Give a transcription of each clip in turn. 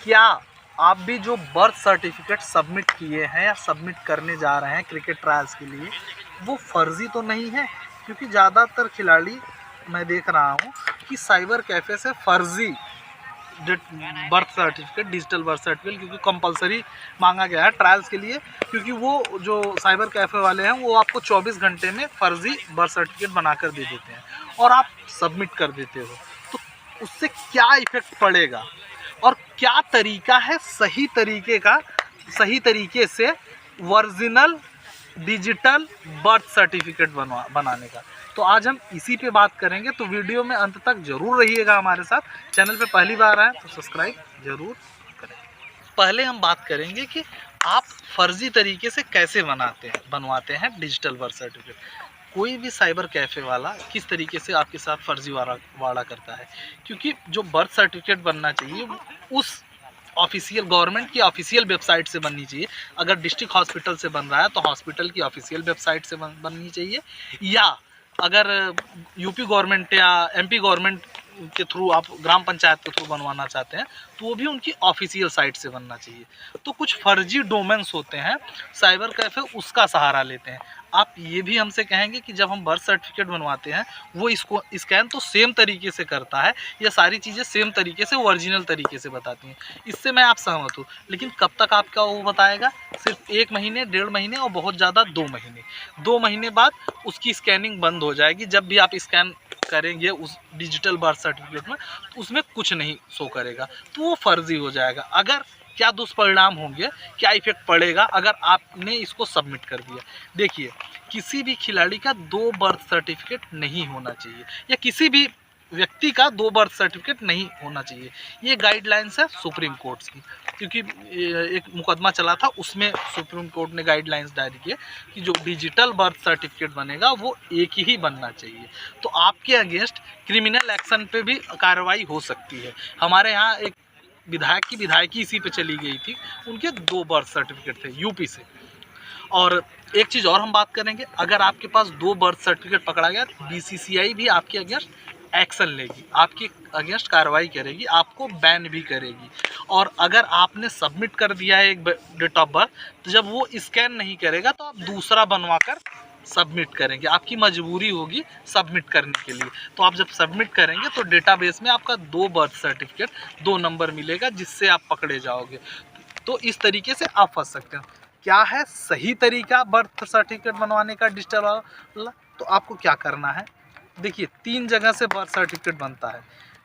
क्या आप भी जो बर्थ सर्टिफिकेट सबमिट किए हैं या सबमिट करने जा रहे हैं क्रिकेट ट्रायल्स के लिए, वो फर्जी तो नहीं है? क्योंकि ज़्यादातर खिलाड़ी मैं देख रहा हूँ कि साइबर कैफ़े से फर्जी birth certificate, digital birth certificate, क्योंकि कंपलसरी मांगा गया है ट्रायल्स के लिए, क्योंकि वो जो साइबर कैफ़े वाले हैं वो आपको 24 घंटे में फ़र्ज़ी बर्थ सर्टिफिकेट बनाकर दे देते हैं और आप सबमिट कर देते हो। तो उससे क्या इफ़ेक्ट पड़ेगा और क्या तरीका है सही तरीके से ओरिजिनल डिजिटल बर्थ सर्टिफिकेट बनाने का? तो आज हम इसी पे बात करेंगे, तो वीडियो में अंत तक जरूर रहिएगा हमारे साथ। चैनल पे पहली बार आए तो सब्सक्राइब जरूर करें। पहले हम बात करेंगे कि आप फर्जी तरीके से कैसे बनवाते हैं डिजिटल बर्थ सर्टिफिकेट। कोई भी साइबर कैफ़े वाला किस तरीके से आपके साथ फर्जी वाड़ा करता है, क्योंकि जो बर्थ सर्टिफिकेट बनना चाहिए उस ऑफिशियल गवर्नमेंट की ऑफिशियल वेबसाइट से बननी चाहिए। अगर डिस्ट्रिक्ट हॉस्पिटल से बन रहा है तो हॉस्पिटल की ऑफिशियल वेबसाइट से बननी चाहिए, या अगर यूपी गवर्नमेंट या एमपी गवर्नमेंट के थ्रू आप ग्राम पंचायत के थ्रू बनवाना चाहते हैं तो वो भी उनकी ऑफिशियल साइट से बनना चाहिए। तो कुछ फर्जी डोमेन्स होते हैं, साइबर कैफ़े उसका सहारा लेते हैं। आप ये भी हमसे कहेंगे कि जब हम बर्थ सर्टिफिकेट बनवाते हैं वो इसको स्कैन तो सेम तरीके से करता है, या सारी चीज़ें सेम तरीके से ओरिजिनल तरीके से बताती हैं, इससे मैं आप सहमत हूँ। लेकिन कब तक आपका वो बताएगा? सिर्फ 1 महीने, 1.5 महीने और बहुत ज़्यादा 2 महीने। 2 महीने बाद उसकी स्कैनिंग बंद हो जाएगी। जब भी आप स्कैन करेंगे उस डिजिटल बर्थ सर्टिफिकेट में तो उसमें कुछ नहीं शो करेगा, तो वो फर्जी हो जाएगा। अगर क्या दुष्परिणाम होंगे, क्या इफेक्ट पड़ेगा अगर आपने इसको सबमिट कर दिया? देखिए, किसी भी खिलाड़ी का 2 बर्थ सर्टिफिकेट नहीं होना चाहिए, या किसी भी व्यक्ति का 2 बर्थ सर्टिफिकेट नहीं होना चाहिए। ये गाइडलाइंस है सुप्रीम कोर्ट की, क्योंकि एक मुकदमा चला था उसमें सुप्रीम कोर्ट ने गाइडलाइंस जारी किए कि जो डिजिटल बर्थ सर्टिफिकेट बनेगा वो एक ही बनना चाहिए। तो आपके अगेंस्ट क्रिमिनल एक्शन पे भी कार्रवाई हो सकती है। हमारे यहाँ एक विधायक की विधायकी इसी पे चली गई थी, उनके 2 बर्थ सर्टिफिकेट थे यूपी से। और एक चीज़ और हम बात करेंगे, अगर आपके पास 2 बर्थ सर्टिफिकेट पकड़ा गया तो बीसीसीआई भी आपके अगेंस्ट एक्शन लेगी, आपके अगेंस्ट कार्रवाई करेगी, आपको बैन भी करेगी। और अगर आपने सबमिट कर दिया है एक डेट ऑफ बर्थ, तो जब वो स्कैन नहीं करेगा तो आप दूसरा बनवा कर सबमिट करेंगे, आपकी मजबूरी होगी सबमिट करने के लिए। तो आप जब सबमिट करेंगे तो डेटाबेस में आपका 2 बर्थ सर्टिफिकेट 2 नंबर मिलेगा, जिससे आप पकड़े जाओगे। तो इस तरीके से आप फंस सकते हैं। क्या है सही तरीका बर्थ सर्टिफिकेट बनवाने का डिजिटल वाला? तो आपको क्या करना है, देखिए 3 जगह से बर्थ सर्टिफिकेट बनता है।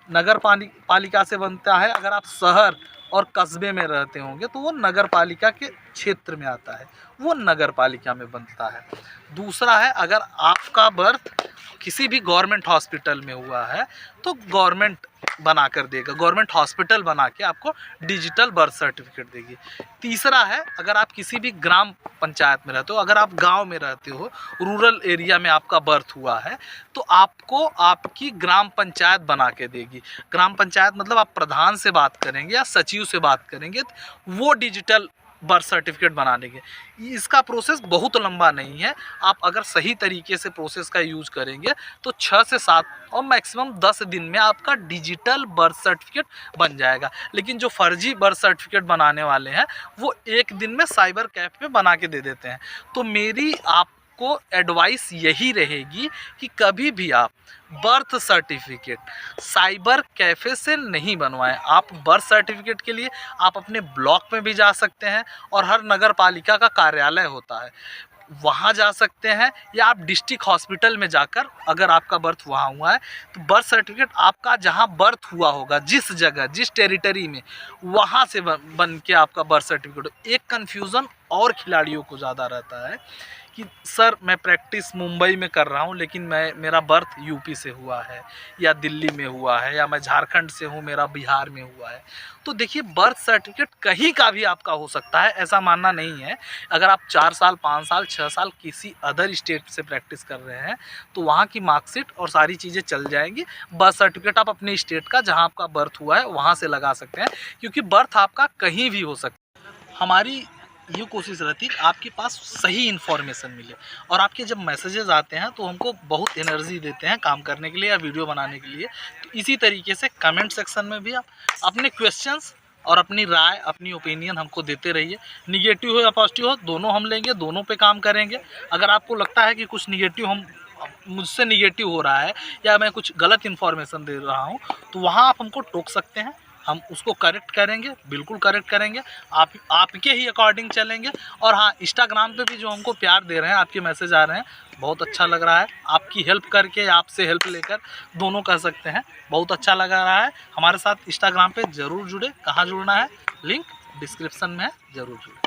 नगर पालिका से बनता है, अगर आप शहर और कस्बे में रहते होंगे तो वो नगर पालिका के क्षेत्र में आता है, वो नगर पालिका में बनता है। दूसरा है, अगर आपका बर्थ किसी भी गवर्नमेंट हॉस्पिटल में हुआ है तो गवर्नमेंट बना कर देगा, गवर्नमेंट हॉस्पिटल बना के आपको डिजिटल बर्थ सर्टिफिकेट देगी। तीसरा है, अगर आप किसी भी ग्राम पंचायत में रहते हो, अगर आप गांव में रहते हो, रूरल एरिया में आपका बर्थ हुआ है, तो आपको आपकी ग्राम पंचायत बना के देगी। ग्राम पंचायत मतलब आप प्रधान से बात करेंगे या सचिव से बात करेंगे तो वो डिजिटल बर्थ सर्टिफिकेट बना देंगे। इसका प्रोसेस बहुत लंबा नहीं है, आप अगर सही तरीके से प्रोसेस का यूज करेंगे तो 6 से 7 और मैक्सिमम 10 दिन में आपका डिजिटल बर्थ सर्टिफिकेट बन जाएगा। लेकिन जो फर्जी बर्थ सर्टिफिकेट बनाने वाले हैं वो 1 दिन में साइबर कैफे में बना के दे देते हैं। तो मेरी आपको एडवाइस यही रहेगी कि कभी भी आप बर्थ सर्टिफिकेट साइबर कैफ़े से नहीं बनवाएं। आप बर्थ सर्टिफिकेट के लिए आप अपने ब्लॉक में भी जा सकते हैं, और हर नगर पालिका का कार्यालय होता है वहाँ जा सकते हैं, या आप डिस्ट्रिक्ट हॉस्पिटल में जाकर, अगर आपका बर्थ वहाँ हुआ है तो बर्थ सर्टिफिकेट आपका जहाँ बर्थ हुआ होगा, जिस जगह जिस टेरिटरी में, वहाँ से बन के आपका बर्थ सर्टिफिकेट। एक कन्फ्यूज़न और खिलाड़ियों को ज़्यादा रहता है कि सर मैं प्रैक्टिस मुंबई में कर रहा हूँ लेकिन मेरा बर्थ यूपी से हुआ है, या दिल्ली में हुआ है, या मैं झारखंड से हूँ, मेरा बिहार में हुआ है। तो देखिए, बर्थ सर्टिफिकेट कहीं का भी आपका हो सकता है, ऐसा मानना नहीं है। अगर आप 4 साल 5 साल 6 साल किसी अदर स्टेट से प्रैक्टिस कर रहे हैं तो वहाँ की मार्कशीट और सारी चीज़ें चल जाएंगी। बर्थ सर्टिफिकेट आप अपने स्टेट का जहाँ आपका बर्थ हुआ है वहाँ से लगा सकते हैं, क्योंकि बर्थ आपका कहीं भी हो सकता है। हमारी ये कोशिश रहती है कि आपके पास सही इन्फॉर्मेशन मिले, और आपके जब मैसेजेस आते हैं तो हमको बहुत एनर्जी देते हैं काम करने के लिए या वीडियो बनाने के लिए। तो इसी तरीके से कमेंट सेक्शन में भी आप अपने क्वेश्चंस और अपनी राय, अपनी ओपिनियन हमको देते रहिए। निगेटिव हो या पॉजिटिव हो, दोनों हम लेंगे, दोनों पे काम करेंगे। अगर आपको लगता है कि कुछ निगेटिव मुझसे निगेटिव हो रहा है या मैं कुछ गलत इन्फॉर्मेशन दे रहा हूँ, तो वहाँ आप हमको टोक सकते हैं, हम उसको करेक्ट करेंगे, बिल्कुल करेक्ट करेंगे। आपके ही अकॉर्डिंग चलेंगे। और हाँ, इंस्टाग्राम पे भी जो हमको प्यार दे रहे हैं, आपके मैसेज आ रहे हैं, बहुत अच्छा लग रहा है। आपकी हेल्प करके, आपसे हेल्प लेकर, दोनों कह सकते हैं, बहुत अच्छा लग रहा है। हमारे साथ इंस्टाग्राम पे ज़रूर जुड़े। कहाँ जुड़ना है, लिंक डिस्क्रिप्शन में है, ज़रूर जुड़े।